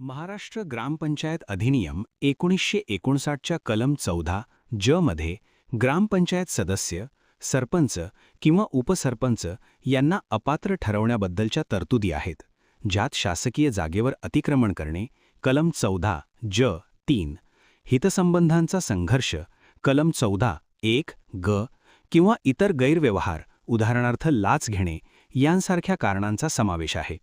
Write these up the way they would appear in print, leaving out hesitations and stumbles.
महाराष्ट्र ग्रामपंचायत अधिनियम 1959च्या कलम 14 ज मध्ये ग्रामपंचायत सदस्य, सरपंच किंवा उपसरपंच यांना अपात्र ठरवण्याबद्दलच्या तरतुदी आहेत, ज्यात शासकीय जागेवर अतिक्रमण करणे, कलम 14 ज 3, हितसंबंधांचा संघर्ष, कलम 14 1 ग किंवा इतर गैरव्यवहार, उदाहरणार्थ लाच घेणे, यांसारख्या कारणांचा समावेश आहे.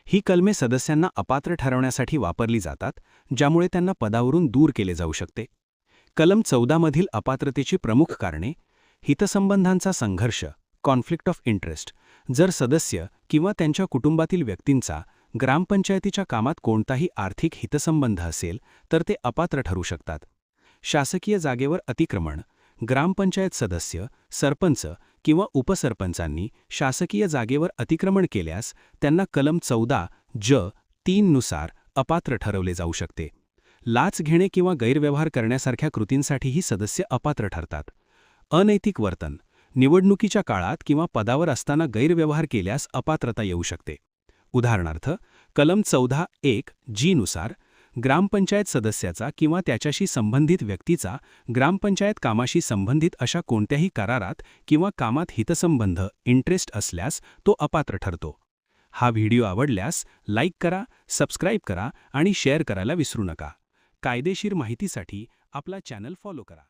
ही कलमे सदस्यांना अपात्र ठरवण्यासाठी वापरली जातात, ज्यामुळे त्यांना पदावरून दूर केले जाऊ शकते. कलम 14 मधील अपात्रतेची प्रमुख कारणे: हितसंबंधांचा संघर्ष, कॉन्फ्लिक्ट ऑफ इंटरेस्ट. जर सदस्य किंवा त्यांच्या कुटुंबातील व्यक्तींचा ग्रामपंचायतीच्या कामात कोणताही आर्थिक हितसंबंध असेल तर ते अपात्र ठरू शकतात. शासकीय जागेवर अतिक्रमण: ग्रामपंचायत सदस्य, सरपंच किंवा उपसरपंचांनी शासकीय जागेवर अतिक्रमण केल्यास त्यांना कलम 14 ज 3 नुसार अपात्र ठरवले जाऊ शकते. लाच घेणे किंवा गैरव्यवहार करण्यासारख्या कृतींसाठीही सदस्य अपात्र ठरतात. अनैतिक वर्तन: निवडणुकीच्या काळात किंवा पदावर असताना गैरव्यवहार केल्यास अपात्रता येऊ शकते. उदाहरणार्थ, कलम 14 1 जी नुसार ग्रामपंचायत सदस्याचा किंवा त्याच्याशी संबंधित व्यक्तीचा ग्रामपंचायत कामाशी संबंधित अशा कोणत्याही करारात किंवा कामात हितसंबंध इंटरेस्ट असल्यास तो अपात्र ठरतो. हा व्हिडिओ आवडल्यास लाईक करा, सबस्क्राईब करा आणि शेअर करायला विसरू नका. कायदेशीर माहितीसाठी आपला चॅनल फॉलो करा.